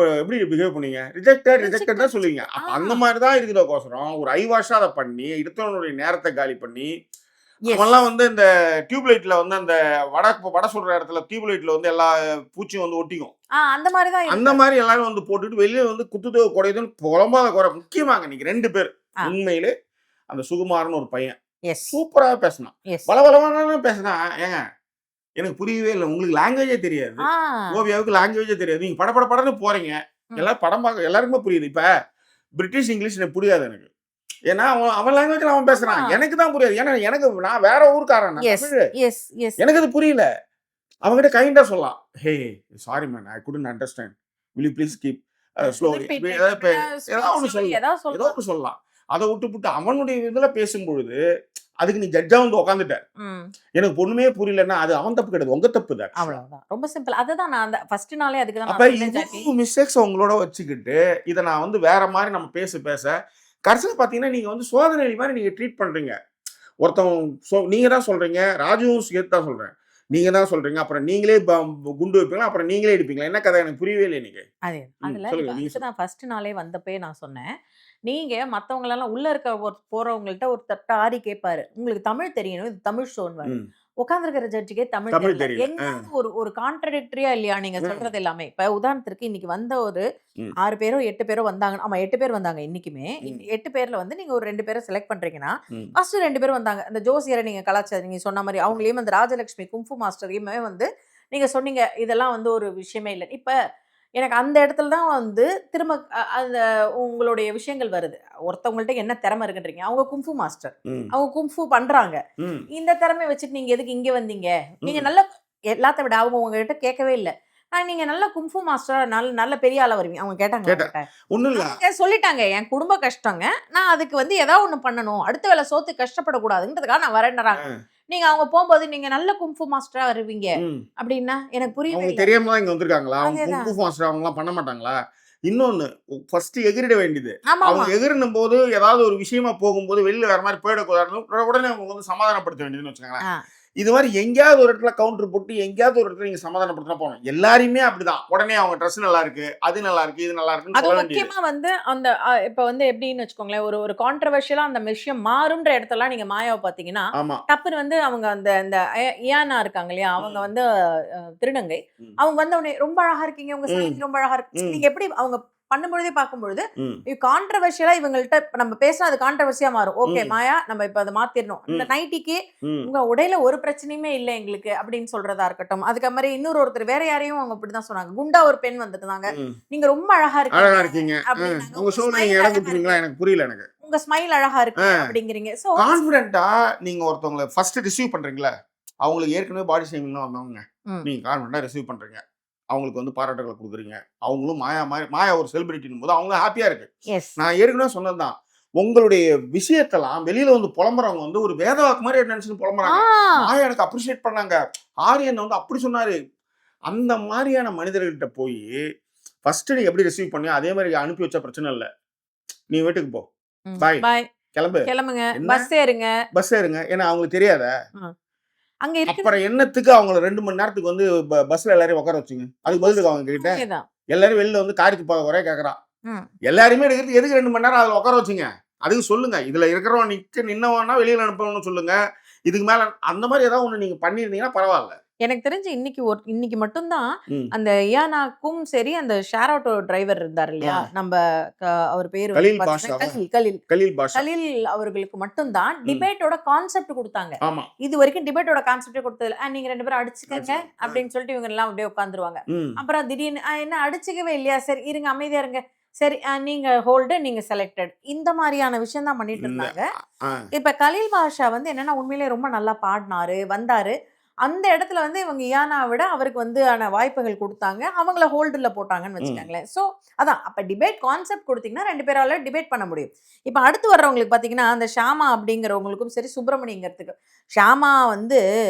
பிஹேவ் பண்ணீங்க? ரிஜெக்டட் தான் சொல்லுவீங்க. அப்ப அந்த மாதிரி தான் இருக்கிறதுக்கோசரம் ஒரு ஐவாஷா அதை பண்ணி எடுத்தவனுடைய நேரத்தை காலி பண்ணி அவெல்லாம் வந்து இந்த டியூப்லைட்ல வந்து அந்த வடை சொல்ற இடத்துல டியூப்லைட்ல வந்து எல்லா பூச்சியும் வந்து ஒட்டிக்கும். அந்த மாதிரி எல்லாரும் வந்து போட்டுட்டு வெளியே வந்து குத்துதோ குறையுதுன்னு புலம்பாத குறை. முக்கியமாக நீங்க 2 பேர் உண்மையிலே அந்த சுகுமாரன் ஒரு பையன் சூப்பரா பேசினான், பலபலமான பேசினா. ஏங்க எனக்கு புரியவே இல்லை, உங்களுக்கு லாங்குவேஜே தெரியாது, ஓவியாவுக்கு லாங்குவேஜே தெரியாது, நீங்க படன்னு போறீங்க, எல்லாரும் படம் பார்க்க எல்லாருக்குமே புரியுது. இப்ப பிரிட்டிஷ் இங்கிலீஷ் எனக்கு புரியாது எனக்கு, ஏன்னா அவன் லாங்குவேஜ்ல அவன் பேசுறான், எனக்கு தான் புரியாது. ஏன்னா நான் வேற ஊருக்காரன், எனக்கு அது புரியல. அவங்ககிட்ட கைண்டா சொல்லலாம், hey sorry man, I couldn't understand, will you please keep slowly, ஏதோ ஒன்று சொல்லலாம். அதை விட்டு அவனுடைய இதுல பேசும்பொழுது அதுக்கு நீ ஜட்ஜா வந்து உட்காந்துட்ட, எனக்கு பொண்ணுமே புரியலன்னா அது அவன் தப்பு கிடையாது, உங்க தப்பு தான். அவ்வளவுதான், ரொம்ப சிம்பிள். அதுதான் நான் அந்த ஃபர்ஸ்ட் நாளே அதுக்கு தான். அப்ப இந்த மிஸ்டேக்ஸ் உங்களோட வச்சுக்கிட்டு இதை நான் வந்து வேற மாதிரி நம்ம பேச கடைசியில் பார்த்தீங்கன்னா நீங்கள் வந்து சோதனை மாதிரி நீங்கள் ட்ரீட் பண்ணுறீங்க. ஒருத்தவங்க நீங்கள் தான் சொல்கிறீங்க, ராஜுவும் சேர்த்து தான் சொல்கிறேன், நீங்கள் தான் சொல்கிறீங்க, அப்புறம் நீங்களே குண்டு வைப்பீங்களா, அப்புறம் நீங்களே எடுப்பீங்களா, என்ன கதை எனக்கு புரியவே இல்லை. நீங்கள் அதே அதில் தான் ஃபர்ஸ்ட் நாளே வந்தப்பே நான் சொன்னேன், நீங்கள் மற்றவங்களெல்லாம் உள்ளே இருக்க போகிறவங்கள்ட்ட ஒரு தட்ட ஆரி கேட்பாரு, உங்களுக்கு தமிழ் தெரியணும், இது தமிழ் ஷோன்னு உட்காந்துருக்கிற ஜட்ஜுக்கே தமிழ் தெரியல. எங்க ஒரு கான்ட்ரடிக்டரியா இல்லையா நீங்க சொல்றது எல்லாமே? இப்ப உதாரணத்துக்கு இன்னைக்கு வந்த ஒரு 6 பேரோ 8 பேரோ வந்தாங்க. ஆமா 8 பேர் வந்தாங்க இன்னைக்குமே. 8 பேர்ல வந்து நீங்க ஒரு 2 பேரை செலக்ட் பண்றீங்கன்னா ஃபர்ஸ்ட் 2 பேர் வந்தாங்க. அந்த ஜோசியரை நீங்க கலாச்சாரம் நீங்க சொன்ன மாதிரி அவங்களையும் அந்த ராஜலட்சுமி கும்ஃபு மாஸ்டரையுமே வந்து நீங்க சொன்னீங்க இதெல்லாம் வந்து ஒரு விஷயமே இல்லை. இப்ப எனக்கு அந்த இடத்துல தான் வந்து திரும்ப அந்த உங்களுடைய விஷயங்கள் வருது. ஒருத்தவங்கள்ட்ட என்ன திறமை இருக்குன்றீங்க, அவங்க கும்ஃபு மாஸ்டர், அவங்க கும்ஃபு பண்றாங்க, இந்த திறமையை வச்சுட்டு நீங்க எதுக்கு இங்க வந்தீங்க? நீங்க நல்ல எல்லாத்த விட அவங்க உங்ககிட்ட கேட்கவே இல்லை, நீங்க நல்ல கும்ஃபு மாஸ்டர் நல்ல பெரிய ஆளா வருவீங்க. அவங்க கேட்டாங்க, சொல்லிட்டாங்க என் குடும்ப கஷ்டங்க, நான் அதுக்கு வந்து ஏதாவது ஒண்ணு பண்ணணும், அடுத்த வேலை சோத்து கஷ்டப்படக்கூடாதுன்றதுக்காக நான் வரேன்றாங்க. நீங்க அவங்க போகும்போது நீங்க நல்ல கும்ஃபு மாஸ்டரா வருவீங்க அப்படின்னா எனக்கு புரியவே தெரியாம தான் இங்க வந்திருக்காங்களா? கும்ஃபு மாஸ்டர் அவங்க எல்லாம் பண்ண மாட்டாங்களா? இன்னொன்னு ஃபர்ஸ்ட் எகிரிட வேண்டியது. அவங்க எகிரினும் போது ஏதாவது ஒரு விஷயமா போகும்போது வெளியில வேற மாதிரி போயிடக்கூடாது, உடனே அவங்க வந்து சமாதானப்படுத்த வேண்டியதுன்னு வச்சுக்கோங்களேன். இது மாதிரி எங்கேயாவது ஒரு இடத்துல கவுண்டர் போட்டு எங்கேயாவது ஒரு இடத்துல நீங்க சமாதானப்படுத்தினா போகணும். எல்லாருமே அப்படிதான், உடனே அவங்க ட்ரெஸ் நல்லா இருக்கு, அது நல்லா இருக்கு, இது நல்லா இருக்குன்னு சொல்ல வேண்டியது. முக்கியமா வந்து அந்த இப்ப வந்து எப்படின்னு வச்சுக்கோங்களேன், ஒரு கான்ட்ரவர்ஷியலா அந்த விஷயம் மாறும்ன்ற இடத்துல நீங்க மாயாவை பாத்தீங்கன்னா டப்புன்னு வந்து அவங்க அந்த ஏனா இருக்காங்க இல்லையா, அவங்க வந்து திருநங்கை, அவங்க வந்து உடனே ரொம்ப அழகா இருக்கீங்க, உங்க சாரி ரொம்ப அழகா இருக்கு, நீங்க எப்படி அவங்க பண்ணும்பொழுதே பார்க்கும்பொழுது கான்ட்ரவர்ஷியலா இவங்கள்ட்ட நம்ம பேசினா அது கான்ட்ரவர்சியா மாறும். ஓகே மாயா, நம்ம இப்ப அதை மாத்திரணும், இந்த நைட்டிக்கு உங்க உடையில ஒரு பிரச்சனையுமே இல்லை எங்களுக்கு அப்படின்னு சொல்றதா இருக்கட்டும். அதுக்கு மாதிரி ஒருத்தர் வேற யாரையும் அவங்க அப்படிதான் சொன்னாங்க, குண்டா ஒரு பெண் வந்துட்டாங்க, நீங்க ரொம்ப அழகா இருக்கீங்க அப்படின்னா எனக்கு புரியல, எனக்கு உங்க ஸ்மைல் அழகா இருக்கு அப்படிங்கிறீங்க. சோ கான்ஃபிடென்ட்டா நீங்க ஒருத்தவங்களை ஃபர்ஸ்ட் ரிசீவ் பண்றீங்களா, அவங்களுக்கு ஏற்கனவே பாடி ஷேமிங்லாம் வந்தவங்க, நீங்க கான்ஃபிடென்ட்டா ரிசீவ் பண்றீங்க, அவங்களுக்கு வந்து பாராட்டுகளை கொடுக்குறீங்க, அவங்களும் மாயா ஒரு செலிபிரிட்டின் போது அவங்களும் ஹாப்பியா இருக்கு. நான் ஏற்கனவே சொன்னதுதான், உங்களுடைய விஷயத்தெல்லாம் வெளியில வந்து புலம்புறவங்க வந்து ஒரு வேதவாக்கு மாதிரி நினைச்சுன்னு புலம்புறாங்க. மாயா எனக்கு அப்ரிஷியேட் பண்ணாங்க, ஆரியன் வந்து அப்படி சொன்னாரு, அந்த மாதிரியான மனிதர்கள்ட்ட போய் ஃபர்ஸ்ட் நீ எப்படி ரிசீவ் பண்ணியோ அதே மாதிரி அனுப்பி வச்சா பிரச்சனை இல்லை. நீ வீட்டுக்கு போ, பாய், கிளம்புங்க, பஸ் ஏறுங்க. ஏன்னா அவங்களுக்கு தெரியாத அப்புறம் என்னத்துக்கு அவங்க 2 மணி நேரத்துக்கு வந்து பஸ்ல எல்லாரையும் உட்கார வச்சுங்க. அதுக்கு பதிலுக்கு அவங்க கிட்ட எல்லாரும் வெளியில வந்து காரிக்கு போக குறைய கேட்கறான், எல்லாருமே எடுக்கிறது எதுக்கு 2 மணி நேரம் அதுல உட்கார வச்சுங்க, அதுக்கு சொல்லுங்க. இதுல இருக்கிறவன் நின்னவனா வெளியில அனுப்பணும்னு சொல்லுங்க. இதுக்கு மேல அந்த மாதிரி ஏதாவது ஒண்ணு நீங்க பண்ணிருந்தீங்கன்னா பரவாயில்ல. எனக்கு தெரிஞ்சு இன்னைக்கு மட்டும்தான் ம். அந்த இயானாக்கும் சரி அந்த ஷேர் ஆட்டோ டிரைவர் இருந்தார் ஆ. இல்லையா நம்ம அவர் பேரு வந்து கலீல் பாத்தீங்கன்னா பாஷாவா? கலீல் கலீல் பாஷா. கலீல் அவர்களுக்கு மட்டும்தான் ம். டிபேட்டோட கான்செப்ட் கொடுத்தாங்க. ஆமா. இது வரைக்கும் டிபேட்டோட கான்செப்டே கொடுத்தது நீங்க 2 பேரும் அடிச்சுக்கங்க அடிச்சுக்கங்க. அப்படின்னு சொல்லிட்டு இவங்க எல்லாம் அப்படியே உட்காந்துருவாங்க. ம். அப்புறம் திடீர்னு என்ன அடிச்சுக்கவே இல்லையா, சரி இருங்க அமைதியா இருங்க, சரி நீங்க ஹோல்டு நீங்க செலக்டட், இந்த மாதிரியான விஷயம் தான் பண்ணிட்டு இந்த இருந்தாங்க. ஆ. இப்ப கலீல் பாஷா வந்து என்னன்னா உண்மையிலேயே ரொம்ப நல்லா பாடினாரு வந்தாரு. அந்த இடத்துல வந்து இவங்க இயானா விட அவருக்கு வந்து வாய்ப்புகள் கொடுத்தாங்க, அவங்கள ஹோல்டுல போட்டாங்கன்னு ம். வச்சுக்கோங்களேன். ஸோ அதான் அப்ப டிபேட் கான்செப்ட் கொடுத்தீங்கன்னா 2 பேரால டிபேட் பண்ண முடியும். இப்ப அடுத்து வர்றவங்களுக்கு பாத்தீங்கன்னா அந்த ஷாமா அப்படிங்கிறவங்களுக்கும் சரி சுப்பிரமணியங்கிறதுக்கு ஷாமா வந்து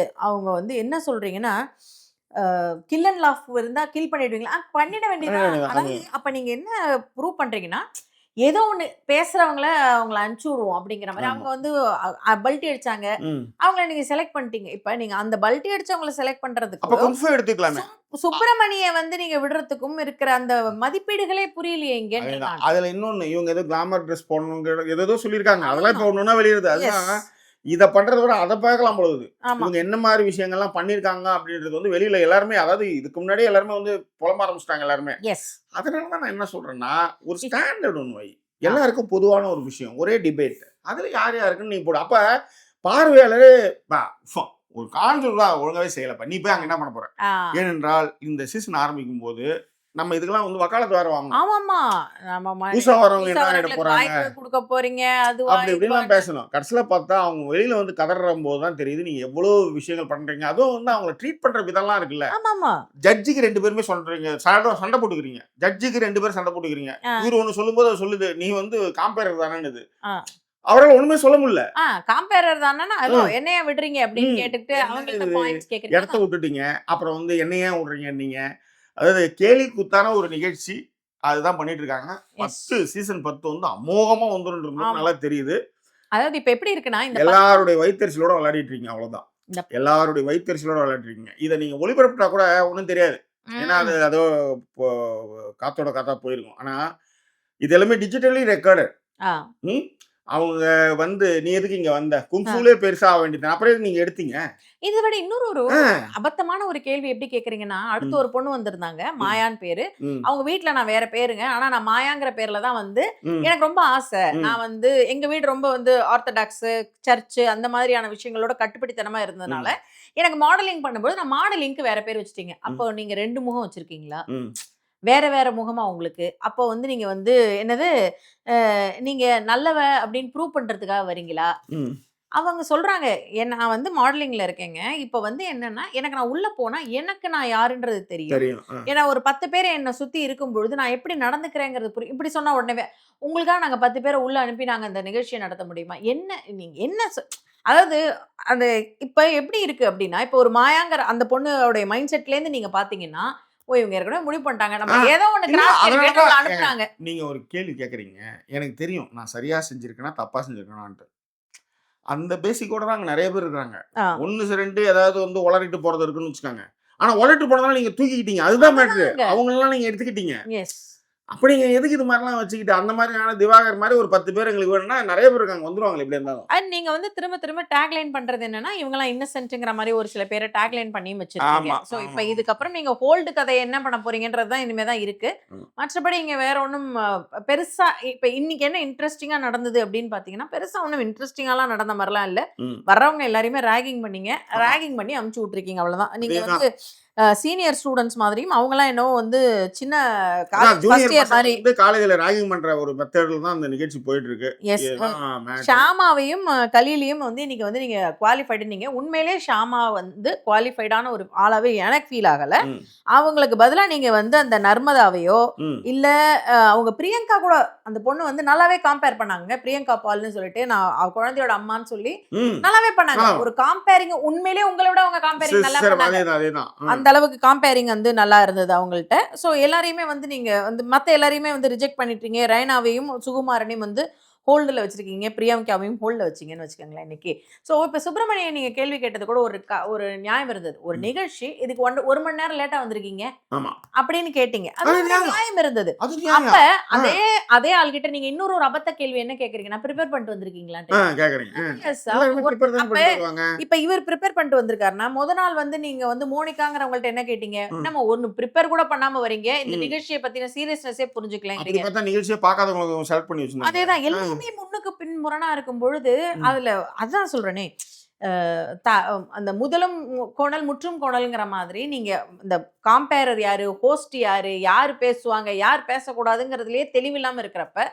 அவங்க வந்து என்ன சொல்றீங்கன்னா கில் அண்ட் லாஃப் இருந்தா கில் பண்ணிடுவீங்களா? பண்ணிட வேண்டியதுதான். அது அதாவது அப்ப நீங்க என்ன ப்ரூவ் பண்றீங்கன்னா, ஏதோ ஒண்ணு பேசுறவங்கள அவங்கள அனுப்பிச்சு விடுவோம் அப்படிங்கிற மாரி. ஆமா. அவங்க வந்து பல்டி அடிச்சாங்க. ம். அவங்கள நீங்க செலக்ட் பண்ணிட்டீங்க. இப்ப நீங்க அந்த பல்டி அடிச்சவங்கள செலக்ட் அப்ப பண்றதுக்கும், குங்ஃபூ எடுத்துக்கலாமே. சுப்பிரமணிய வந்து நீங்க விடுறதுக்கும் இருக்கிற அந்த மதிப்பீடுகளே புரியலையே இங்கன்ற அதேதான். நான். அதுல இன்னொன்னு இவங்க ஏதோ கிளாமர் ட்ரெஸ் போடணுங்கிற ஏதேதோ சொல்லியிருக்காங்க. அதெல்லாம் ஆமா. இப்ப ஒண்ணு வெளியிடுது. எஸ். அதுதான் இத பண்றத விட அத பார்க்கலாம் போல இருக்குது. ஆமா. இவங்க என்ன மாரி விஷயங்கள்லாம் பண்ணியிருக்காங்க அப்படின்றது வந்து வெளியில எல்லாருமே அதாவது இதுக்கு முன்னாடியே எல்லாருமே வந்து புலம்ப ஆரம்பிச்சுட்டாங்க எல்லாருமே. எஸ். அதனால தான் நான் என்ன சொல்றேன்னா, ஒரு ஸ்டாண்டர்ட் ஒண்ணு வை. எல்லாருக்கும் பொதுவான ஒரு விஷயம். ஒரே டிபேட். அதுல யார் யாருக்குன்னு நீ போடு. அப்ப பார்வையாளரே பா ஃப ஒரு கான்செப்ட் ஒழுங்காவே செய்யலப்பா. நீ போய் அங்க என்ன பண்ண போற? ஆ. ஏனென்றால் இந்த சீசன் ஆரம்பிக்கும்போது நம்ம இதுக்கெல்லாம் வந்து வக்காலத்து வேற வாங்கணும். ஆமாமா. ஆமாமா. புதுசா வரவங்க புதுசா என்ன ஆயிட வரவங்களுக்கு போறாங்க? வாய்ப்பு குடுக்க போறீங்க. அதுவா அப்படி இதுவா இப்படின்லாம் பேசணும். கடைசியில பார்த்தா அவங்க வெளியில வந்து கதறும்போது தான் தெரியுது நீங்க எவ்வளோ விஷயங்கள் பண்றீங்க. அதுவும் வந்து அவங்கள ட்ரீட் பண்ற விதம்லாம் இருக்குல்ல. ஆமாமா. ஜட்ஜுக்கு 2 பேருமே சொல்றீங்க. சண்டை போட்டுக்கிறீங்க. ஜட்ஜுக்கு 2 பேரும் சண்டை போட்டுக்கிறீங்க. ஆ. இவரு ஒண்ணு சொல்லும்போது அது சொல்லுது. நீ வந்து காம்பேரர் தானேன்னுது. ஆ. அவரால ஒண்ணுமே சொல்ல முடியல. காம்பேரர் தானேன்னா, ஹலோ ம். என்னைய விடுறீங்க அப்படின்னு ம். கேட்டுட்டு என்ன அவங்கள்ட்ட இது? பாயிண்ட்ஸ் கேட்குறீங்க. இடத்த விட்டுட்டீங்க. அப்புறம் வந்து என்ன ஏன் விடுறீங்கன்னீங்க. அதாவது கேலி கூத்தான ஒரு நிகழ்ச்சி. அதுதான் பண்ணிட்டு இருக்காங்க. எஸ். சீசன் 10 வந்து அமோகமா வந்துருன்றது ஆமா. நல்லா தெரியுது. அதாவது இப்ப எப்படி இருக்குன்னா, இந்த எல்லாருடைய வயித்தெரிச்சலோட விளையாடிட்டு இருக்கீங்க அவ்வளவுதான். இந்த எல்லாருடைய வயித்தெரிச்சலோட விளையாடிட்டு இருக்கீங்க. இத நீங்க ஒளிபரப்புனா கூட ஒண்ணும் தெரியாது. ஏன்னா அது ம். அதோ இப்போ காத்தோட காத்தா போயிருக்கும். ஆனா இது எல்லாமே டிஜிட்டலி ரெக்கார்டட். ஆ. ம். அவங்க வந்து நீ எதுக்கு இங்க வந்த? ஆ. குங்ஃபூலே பெருசா ஆக வேண்டியது. அப்புறம் எதுக்கு நீங்க எடுத்தீங்க? இத விட இன்னொரு ஒரு ஆ. அபத்தமான ஒரு கேள்வி எப்படி கேட்குறீங்கன்னா, அடுத்து ம். ஒரு பொண்ணு வந்திருந்தாங்க. ம். மாயான்னு பேரு. ம். அவங்க வீட்ல நான் வேற பேருங்க. ஆனா நான் மாயாங்கிற பேர்ல தான் வந்து ம். எனக்கு ரொம்ப ஆசை. ம். நான் வந்து எங்க வீடு ரொம்ப வந்து ஆர்த்தடாக்ஸு, சர்ச்சு அந்த மாதிரியான விஷயங்களோட கட்டுப்படித்தனமா இருந்ததுனால, ம். எனக்கு மாடலிங் பண்ணும்போது நான் மாடலிங்க்கு வேற பேர் வச்சுட்டீங்க. ம். அப்போ நீங்க 2 முகம் வச்சிருக்கீங்களா? ம். வேற வேற முகமா உங்களுக்கு? அப்போ வந்து நீங்க வந்து என்னது நீங்க நல்லவ அப்படின்னு ப்ரூவ் பண்றதுக்காக வரீங்களா? ம். அவங்க சொல்றாங்க, நான் வந்து மாடலிங்ல இருக்கேங்க. இப்ப வந்து என்னன்னா, எனக்கு நான் உள்ள போனா எனக்கு நான் யாருன்றது தெரியும். தெரியும். ஏன்னா ஒரு 10 பேர் என்ன சுத்தி இருக்கும்பொழுது நான் எப்படி நடந்துக்கிறேங்கிறது புரியும். இப்படி சொன்னா உடனே உங்களுக்காக நாங்க 10 பேர உள்ள அனுப்பி நாங்க அந்த நிகழ்ச்சிய நடத்த முடியுமா? என்ன நீங்க என்ன அதாவது அந்த இப்ப எப்படி இருக்கு அப்படின்னா, இப்ப ஒரு மாயாங்கிற அந்த பொண்ணுடைய மைண்ட் செட்லேருந்து நீங்க பார்த்தீங்கன்னா, ஓ! இவங்க ஏற்கனவே முடிவு பண்ணிட்டாங்க. ஆ. நம்ம ஏதோ ஒண்ணு இல்ல கிராஸ் அதனால கேட்டு தான் அனுப்புனாங்க. நீங்க ஒரு கேள்வி கேட்கறீங்க. எனக்கு தெரியும். நான் சரியா செஞ்சிருக்கேனா, தப்பா செஞ்சிருக்கேனான்ட்டு. அந்த பேசிக்கோட தான் அங்க நெறைய பேர் இருக்காங்க. ஆ. 1 2 ஏதாவது வந்து உளறிட்டு போறது இருக்குன்னு வச்சுக்கோங்க. ஆனா உளறிட்டு போனதெல்லாம் நீங்க தூக்கிக்கிட்டீங்க. அதுதான் மேட்ரு. அதுதாங்க. அவங்களலாம் நீங்க எடுத்துக்கிட்டீங்க. எஸ். அப்ப நீங்க எதுக்கு இது மாரிலாம் வச்சுக்கிட்டு, அந்த மாரியான திவாகர் மாரி ஒரு 10 பேர் எங்களுக்கு வேணும்னா, நெறைய பேர் இருக்காங்க. வந்துருவாங்களே எப்படி இருந்தாலும். அண்ட் நீங்க வந்து திரும்ப திரும்ப டேக்லைன் பண்றது என்னன்னா, இவங்கலாம் இன்னசென்ட்ங்கிற மாரி ஒரு சில பேர டேக்லைன் பண்ணியும் வச்சிருக்கீங்க. ஆமா, ஸோ இப்ப ஆமா. இதுக்கப்புறம் நீங்க ஹோல்டு கதைய என்ன பண்ண போறீங்கன்றது தான் இனிமே தான் இருக்கு. ம். மற்றபடி இங்க வேற ஒண்ணும் பெருசா இப்ப இன்னைக்கு என்ன இன்ட்ரஸ்டிங்கா நடந்தது அப்படின்னு பார்த்தீங்கன்னா, பெருசா ஒண்ணும் இன்ட்ரஸ்டிங்காலாம் நடந்த மாரிலாம் இல்ல. ம். வர்றவங்க எல்லாரையுமே ராகிங் பண்ணீங்க. ஆமா. ராகிங் பண்ணி அனுப்பிச்சு விட்டுருக்கீங்க அவ்வளவுதான். நீங்க அதேதான். வந்து சீனியர் ஸ்டூடண்ட்ஸ் மாதிரியும் அவங்கலாம் என்னவோ வந்து சின்ன அதான் காலேஜ் ஜூனியர் ஃபர்ஸ்ட் இயர் பசங்க மாரி. வந்து காலேஜ்ல ராகிங் பண்ற ஒரு மெத்தட்ல தான் அந்த நிகழ்ச்சி போயிட்டு இருக்கு. எஸ். இதுதான் மேட்ரு. ஷாமாவையும் கலீலையும் வந்து இன்னைக்கு வந்து நீங்க குவாலிஃபைடுன்னீங்க. உண்மையிலேயே ஷாமா வந்து குவாலிஃபைடான ஒரு ஆளாவே எனக்கு ஃபீல் ஆகல. ம். அவங்களுக்கு பதிலா நீங்க வந்து அந்த நர்மதாவையோ, ம். இல்ல அவங்க பிரியங்கா கூட அந்த பொண்ணு வந்து நல்லாவே கம்பேர் பண்ணாங்க. பிரியங்கா பால்ன்னு சொல்லிட்டு நான் அவ குழந்தையோட அம்மான்னு சொல்லி ம். நல்லாவே பண்ணாங்க. ஆ. ஒரு காம்பேரிங் உண்மையிலேயே உங்கள விட அவங்க காம்பேரிங் நல்லா சிஸ்டர் பண்ணாங்க. அதேதான். அந்த அளவுக்கு காம்பேரிங் வந்து நல்லா இருந்தது அவங்கள்ட்ட. ஸோ எல்லாரையுமே வந்து நீங்க வந்து மத்த எல்லாரையுமே வந்து ரிஜெக்ட் பண்ணிட்டீங்க. ரெய்னாவையும், சுகுமாரனையும் வந்து ஹோல்டில் வச்சிருக்கீங்க, பிரியங்காவையும் ஹோல்டில் வச்சிங்கன்னு வச்சுக்கோங்களேன் இன்னைக்கு. ஸோ இப்போ சுப்பிரமணியன் நீங்கள் கேள்வி கேட்டது கூட ஒரு நியாயம் இருந்தது. ஒரு நிகழ்ச்சி இதுக்கு 1 மணி நேரம் லேட்டாக வந்திருக்கீங்க ஆமா அப்படின்னு கேட்டீங்க. அது அது ஒரு நியாயம். நியாயம் இருந்தது. அது நியாயம். அப்ப ஆ. அதே ஆள்கிட்ட நீங்க இன்னொரு ஒரு அபத்த கேள்வி என்ன கேக்குறீங்க? நான் ப்ரிப்பேர் பண்ணிட்டு வந்திருக்கீங்களான்ட்டு. கேக்குறீங்க Yes, எல்லாருமே ஒரு- prepare தானே அப்ப பண்ணிட்டு வருவாங்க. இப்ப இவர் ப்ரிப்பேர் பண்ணிட்டு வந்திருக்காருன்னா முத நாள் வந்து நீங்க வந்து மோனிகாங்கிறவங்கள்ட்ட என்ன கேட்டீங்க? ம். நம்ம ஒண்ணு ப்ரிப்பேர் கூட பண்ணாம வரீங்க. இந்த ம். நிகழ்ச்சியை பத்தின சீரியஸ்னஸே அப்படி புரிஞ்சுக்கலங்கிறீங்க. பார்த்தா நிகழ்ச்சியை பார்க்காதவங்களுக்கு செலக்ட் பண்ணி வச்சிருந்தாங்க. அதேதான் எல்லாமே முன்னுக்கு பின் முரணா இருக்கும் பொழுது ம். அதுல அதான் சொல்றேனே அந்த முதலும் கோணல் முற்றும் கோணல்ங்கிற மாதிரி நீங்க இந்த காம்பேரர் யாரு, ஹோஸ்ட் யாரு, யார் பேசுவாங்க, யார் பேசக்கூடாதுங்கிறதுலயே தெளிவில்லாம இருக்கிறப்ப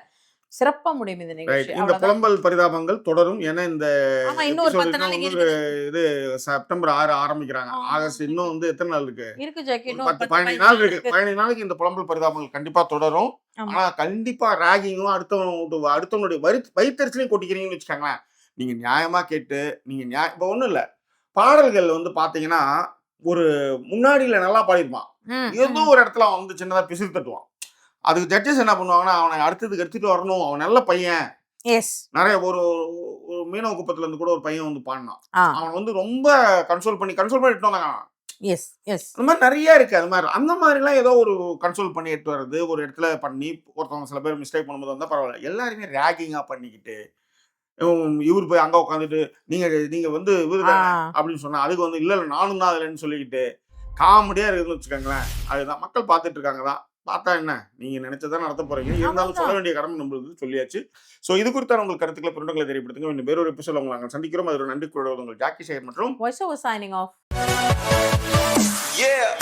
சிறப்பா முடியும் இந்த ரைட். நிகழ்ச்சி. இந்த அவ்வளவுதான். புலம்பல் பரிதாபங்கள் தொடரும். ஏன்னா இந்த ஆமா, இன்னும் ஒரு episode 10 நாளைக்கு இன்னும் இது செப்டம்பர் 6 ஆரம்பிக்கிறாங்க. ஆமா. ஆகஸ்ட் இன்னும் வந்து எத்தனை நாள் இருக்கு? இருக்கு ஜாக்கி, ஒரு இன்னும் 10 10 15 நாள் இருக்கு. 15 நாளைக்கு இந்த புலம்பல் பரிதாபங்கள் கண்டிப்பா தொடரும். ஆமா. ஆனா கண்டிப்பா ராகிங்கும் அடுத்தவனுடைய வயிற்றுச்சலையும் கொட்டிக்கிறீங்கன்னு வச்சுக்கோங்களேன். நீங்க நியாயமா கேட்டு இப்ப ஒண்ணும் இல்ல. பாடல்கள் வந்து பாத்தீங்கன்னா ஒரு முன்னாடியில நல்லா பாடிருப்பான். ஏதோ ஒரு இடத்துல அவன் வந்து சின்னதா பிசிறு தட்டுவான். அதுக்கு ஜட்ஜஸ் என்ன பண்ணுவாங்கன்னா அவனை அடுத்ததுக்கு எடுத்துட்டு வரணும், அவன் நல்ல பையன். எஸ். நிறைய ஒரு மீனவ குப்பத்துல இருந்து கூட ஒரு பையன் வந்து பாடினான். அவன் வந்து ரொம்ப கன்சோல் பண்ணிட்டு வந்தாங்க. Yes yes. அந்த மாதிரி நிறைய இருக்கு. அந்த மாதிரிலாம் ஏதோ ஒரு கன்சோல் பண்ணி எடுத்து வர்றது, ஒரு இடத்துல பண்ணி ஒருத்தவங்க சில பேர் மிஸ்டேக் பண்ணும்போது வந்தா பரவாயில்ல. எல்லாருமே ரேகிங்கா பண்ணிக்கிட்டு இவர் போய் அங்க உட்காந்துட்டு நீங்க வந்து இவரு தானே அப்படின்னு சொன்னா அதுக்கு வந்து இல்ல நானும் தான் அதுலன்னு சொல்லிக்கிட்டு காமெடியா இருக்குதுன்னு வச்சுக்கோங்களேன். அதுதான் மக்கள் பார்த்துட்டு இருக்காங்க தான். பார்த்தா என்ன, நீங்க நினைச்சதான் நடத்த போறீங்க. இருந்தாலும் சொல்ல வேண்டிய கடமை நம்மளுக்கு சொல்லியாச்சு. சோ இது குறித்தான உங்கள் கருத்துக்களை பிறந்தங்களை தெரியப்படுத்துங்க. இன்னும் வேறொரு எபிசோட் உங்களை நாங்கள் சந்திக்கிறோம். அது ஒரு நன்றி கூட உங்கள் ஜாக்கி சேகர் மற்றும் voice over signing off. Yeah.